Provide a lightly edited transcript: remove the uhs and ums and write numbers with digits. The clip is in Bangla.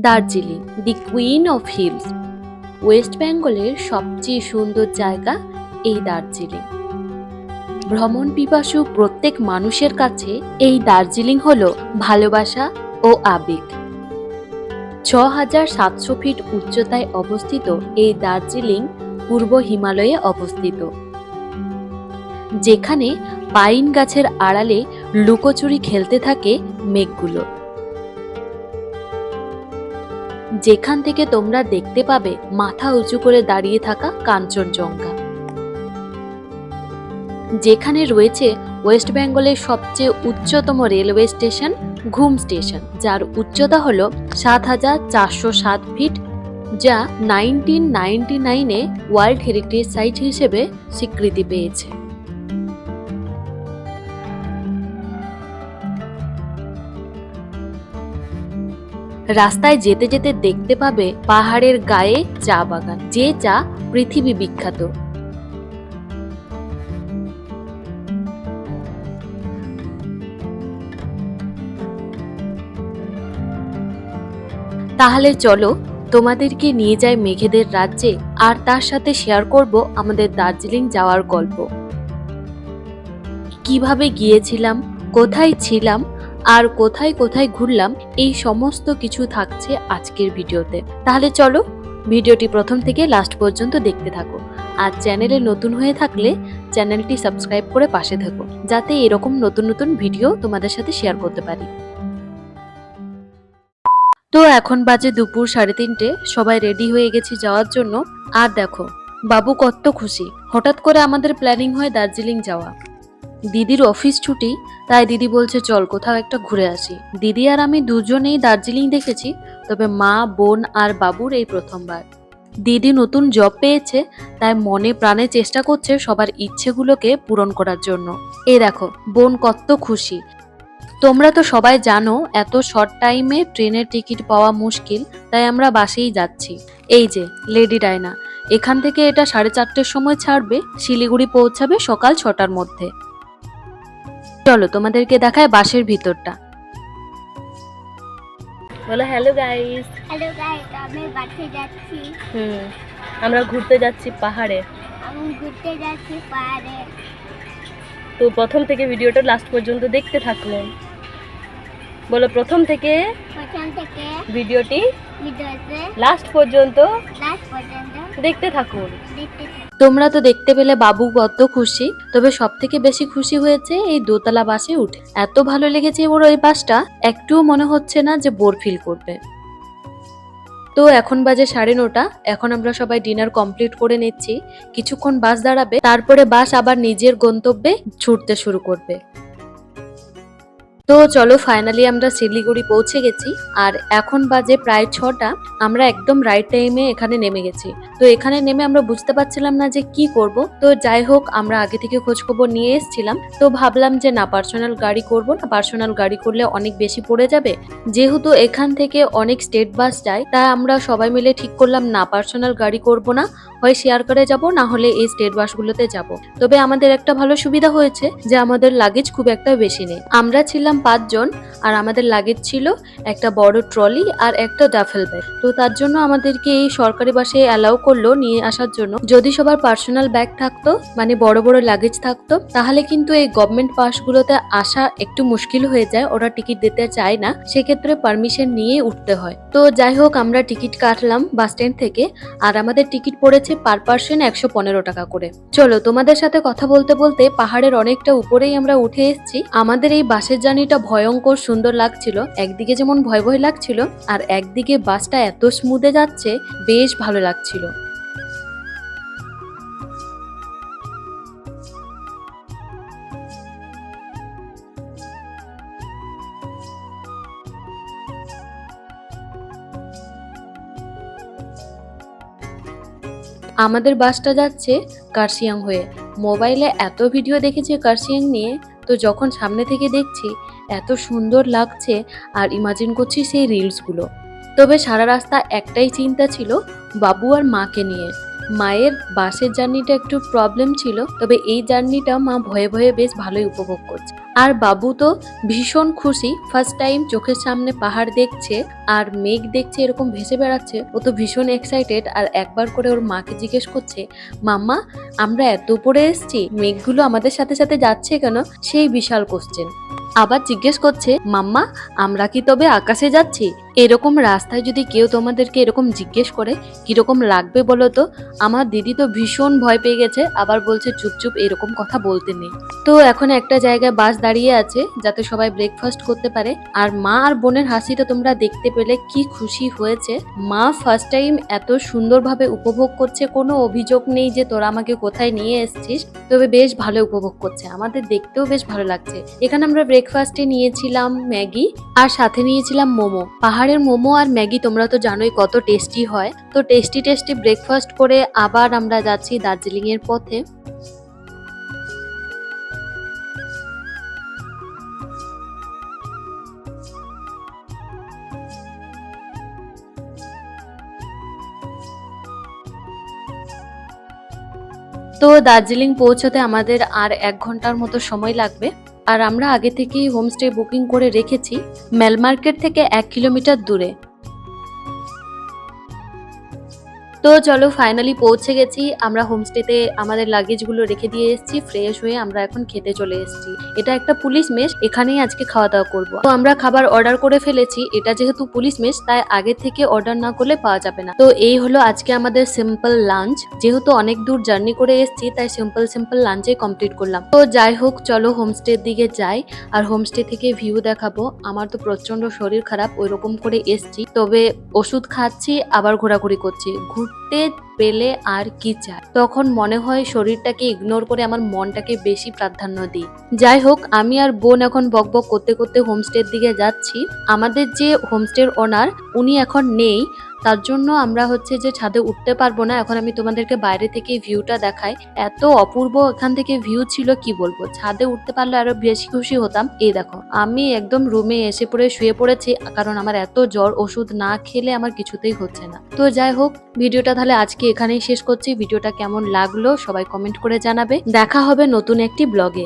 Darjeeling, the queen of hills. West বেঙ্গলের সবচেয়ে সুন্দর জায়গা এই দার্জিলিং। ভ্রমণ পিপাসু প্রত্যেক মানুষের কাছে এই দার্জিলিং হলো ভালোবাসা ও আবেগ। ৬,৭০০ ফিট উচ্চতায় অবস্থিত এই দার্জিলিং পূর্ব হিমালয়ে অবস্থিত, যেখানে পাইন গাছের আড়ালে লুকোচুরি খেলতে থাকে মেঘগুলো। যেখান থেকে তোমরা দেখতে পাবে মাথা উঁচু করে দাঁড়িয়ে থাকা কাঞ্চনজঙ্ঘা। যেখানে রয়েছে ওয়েস্ট বেঙ্গলের সবচেয়ে উচ্চতম রেলওয়ে স্টেশন ঘুম স্টেশন, যার উচ্চতা হল ৭,৪০৭ ফিট, যা 1999-এ ওয়ার্ল্ড হেরিটেজ সাইট হিসেবে স্বীকৃতি পেয়েছে। রাস্তায় যেতে যেতে দেখতে পাবে পাহাড়ের গায়ে চা বাগান, যে চা পৃথিবী বিখ্যাত। তাহলে চলো তোমাদেরকে নিয়ে যাই মেঘেদের রাজ্যে, আর তার সাথে শেয়ার করব আমাদের দার্জিলিং যাওয়ার গল্প। কিভাবে গিয়েছিলাম, কোথায় ছিলাম, আর কোথায় কোথায় ঘুরলাম, এই সমস্ত কিছু থাকছে আজকের ভিডিওতে। তাহলে চলো ভিডিওটি প্রথম থেকে লাস্ট পর্যন্ত দেখতে থাকো। আর চ্যানেলে নতুন হয়ে থাকলে চ্যানেলটি সাবস্ক্রাইব করে পাশে থাকো, যাতে এরকম নতুন নতুন ভিডিও তোমাদের সাথে শেয়ার করতে পারি। তো এখন বাজে দুপুর 3:30, সবাই রেডি হয়ে গেছি যাওয়ার জন্য। আর দেখো বাবু কত খুশি, হঠাৎ করে আমাদের প্ল্যানিং হয় দার্জিলিং যাওয়া। দিদির অফিস ছুটি, তাই দিদি বলছে চল কোথাও একটা ঘুরে আসি। দিদি আর আমি দুজনেই দার্জিলিং দেখেছি, তবে মা, বোন আর বাবুর এই প্রথমবার। দিদি নতুন জব পেয়েছে, তাই মনে প্রাণে চেষ্টা করছে সবার ইচ্ছেগুলোকে পূরণ করার জন্য। এই দেখো বোন কত খুশি। তোমরা তো সবাই জানো এত শর্ট টাইমে ট্রেনের টিকিট পাওয়া মুশকিল, তাই আমরা বাসেই যাচ্ছি। এই যে লেডি ডায়না, এখান থেকে এটা 4:30-র সময় ছাড়বে, শিলিগুড়ি পৌঁছাবে সকাল 6টার মধ্যে। চলো তোমাদেরকে দেখায় বাসের ভিতরটা। বলো হ্যালো গাইস। হ্যালো গাইস, আমি বাসে যাচ্ছি। আমরা ঘুরতে যাচ্ছি পাহাড়ে। আমি ঘুরতে যাচ্ছি পাহাড়ে। তো প্রথম থেকে ভিডিওটা লাস্ট পর্যন্ত দেখতে থাকলেন। বলো প্রথম থেকে ভিডিওটি লাস্ট পর্যন্ত দেখতে থাকুন। তোমরা তো দেখতে পেলে বাবু কত খুশি, তবে সব থেকে বেশি খুশি হয়েছে এই দোতলা বাসে উঠে। এত ভালো লেগেছে ওর ওই বাসটা, একটুও মনে হচ্ছে না যে বোর ফিল করবে। তো এখন বাজে 9:30, এখন আমরা সবাই ডিনার কমপ্লিট করে নিচ্ছি। কিছুক্ষণ বাস দাঁড়াবে, তারপরে বাস আবার নিজের গন্তব্যে ছুটতে শুরু করবে। তো চলো ফাইনালি আমরা শিলিগুড়ি পৌঁছে গেছি, আর এখন বাজে প্রায় 6টা। আমরা একদম রাইট টাইমে এখানে নেমে গেছি। তো এখানে নেমে আমরা বুঝতে পারছিলাম না যে কি করব। তো যাই হোক, আমরা আগে থেকে খোঁজখবর নিয়ে এসেছিলাম, তো ভাবলাম যে না, পার্সোনাল গাড়ি করব না, পার্সোনাল গাড়ি করলে অনেক বেশি পড়ে যাবে। যেহেতু এখান থেকে অনেক স্টেট বাস যায়, তাই আমরা সবাই মিলে ঠিক করলাম না, পার্সোনাল গাড়ি করব না, হয় শেয়ার করে যাব, না হলে এই স্টেট বাসগুলোতে যাব। তবে আমাদের একটা ভালো সুবিধা হয়েছে যে আমাদের লাগেজ খুব একটা বেশি নেই। আমরা ছিলাম 5 জন, আর আমাদের লাগেজ ছিল একটা বড় ট্রলি আর একটা ডাফেল ব্যাগ। তো তার জন্য আমাদেরকে এই সরকারি বাসে অ্যালাউ করলো নিয়ে আসার জন্য। যদি সবার পার্সোনাল ব্যাগ থাকতো, মানে বড় বড় লাগেজ থাকতো, তাহলে কিন্তু এই গভর্নমেন্ট বাসগুলোতে আসা একটু মুশকিল হয়ে যায়, ওরা টিকিট দিতে চায় না, সেক্ষেত্রে পারমিশন নিয়ে উঠতে হয়। তো যাই হোক, আমরা টিকিট কাটলাম বাস স্ট্যান্ড থেকে, আর আমাদের টিকিট পড়েছে পার পার্সন 115 টাকা করে। চলো তোমাদের সাথে কথা বলতে বলতে পাহাড়ের অনেকটা উপরেই আমরা উঠে এসেছি। আমাদের এই বাসের জার্নিটা ভয়ঙ্কর সুন্দর লাগছিল। একদিকে যেমন ভয় ভয় লাগছিল, আর একদিকে বাসটা এত স্মুথে যাচ্ছে, বেশ ভালো লাগছিল। আমাদের বাসটা যাচ্ছে কার্শিয়াং হয়ে। মোবাইলে এত ভিডিও দেখেছি কার্শিয়াং নিয়ে, তো যখন সামনে থেকে দেখছি এত সুন্দর লাগছে, আর ইমাজিন করছি সেই রিলসগুলো। তবে সারা রাস্তা একটাই চিন্তা ছিল, বাবু আর মাকে নিয়ে। মায়ের বাসের জার্নিটা একটু প্রবলেম ছিল, তবে এই জার্নিটা মা ভয়ে ভয়ে বেশ ভালোই উপভোগ করছে। আর বাবু তো ভীষণ খুশি, ফার্স্ট টাইম চোখের সামনে পাহাড় দেখছে আর মেঘ দেখছে এরকম ভেসে বেড়াচ্ছে। ও তো ভীষণ এক্সাইটেড, আর একবার করে ওর মাকে জিজ্ঞেস করছে, মাম্মা আমরা এত উপরে এসেছি, মেঘগুলো আমাদের সাথে সাথে যাচ্ছে কেন? সেই বিশাল কোশ্চেন। আবার জিজ্ঞেস করছে, মাম্মা আমরা কি তবে আকাশে যাচ্ছি? এরকম রাস্তায় যদি কেউ তোমাদেরকে এরকম জিজ্ঞেস করে কিরকম লাগবে বলো তো? আমার দিদি তো ভীষণ ভয় পেয়ে গেছে, আবার বলছে চুপ চুপ এরকম কথা বলতে নেই। তো এখন একটা জায়গায় বাস দাঁড়িয়ে আছে যাতে সবাই ব্রেকফাস্ট করতে পারে। আর মা আর বোনের হাসিটা তোমরা দেখতে পেলে, কি খুশি হয়েছে। মা ফার্স্ট টাইম এত সুন্দরভাবে উপভোগ করছে, কোনো অভিযোগ নেই যে তোরা আমাকে কোথায় নিয়ে এসেছিস, তবে বেশ ভালো উপভোগ করছে, আমাদের দেখতেও বেশ ভালো লাগছে। এখানে আমরা ব্রেকফাস্টে নিয়েছিলাম ম্যাগি আর সাথে নিয়েছিলাম মোমো। পাহাড়ের মোমো আর ম্যাগি তোমরা তো জানোই কত টেস্টি হয়। তো টেস্টি টেস্টি ব্রেকফাস্ট করে আবার আমরা যাচ্ছি দার্জিলিং এর পথে। তো দার্জিলিং পৌঁছতে আমাদের আর 1 ঘন্টার মতো সময় লাগবে। আর আমরা আগে থেকেই হোমস্টে বুকিং করে রেখেছি মেল মার্কেট থেকে 1 কিলোমিটার দূরে। তো চলো ফাইনালি পৌঁছে গেছি আমরা হোমস্টেতে। আমাদের লাগেজগুলো রেখে দিয়ে এসেছি, ফ্রেশ হয়ে আমরা এখন খেতে চলে এসেছি। এটা একটা পুলিশ মেস, এখানেই আজকে খাওয়া দাওয়া করবো। তো আমরা খাবার অর্ডার করে ফেলেছি, এটা যেহেতু পুলিশ মেস তাই আগে থেকে অর্ডার না করলে পাওয়া যাবে না। তো এই হলো আজকে আমাদের সিম্পল লাঞ্চ, যেহেতু অনেক দূর জার্নি করে এসেছি তাই সিম্পল লাঞ্চে কমপ্লিট করলাম। তো যাই হোক চলো হোমস্টের দিকে যাই আর হোমস্টে থেকে ভিউ দেখাবো। আমার তো প্রচন্ড শরীর খারাপ, ওইরকম করে এসেছি, তবে ওষুধ খাচ্ছি আবার ঘোরাঘুরি করছি। ঘুরতে পেলে আর কি চাই, তখন মনে হয় শরীরটাকে ইগনোর করে আমার মনটাকে বেশি প্রাধান্য দিই। যাই হোক আমি আর বোন এখন বকবক করতে করতে হোমস্টের দিকে যাচ্ছি। আমাদের যে হোমস্টের ওনার উনি এখন নেই, তার জন্য আমরা হচ্ছে যে ছাদে উঠতে পারবো না। এখন আমি তোমাদেরকে বাইরে থেকে ভিউটা দেখাই, এত অপূর্ব এখান থেকে ভিউ ছিল কি বলবো। ছাদে উঠতে পারলে আরো বেশি খুশি হতাম। এই দেখো আমি একদম রুমে এসে পড়ে শুয়ে পড়েছি, কারণ আমার এত জ্বর, ওষুধ না খেলে আমার কিছুতেই হচ্ছে না। তো যাই হোক ভিডিওটা তাহলে আজকে এখানেই শেষ করছি। ভিডিওটা কেমন লাগলো সবাই কমেন্ট করে জানাবে। দেখা হবে নতুন একটি ব্লগে।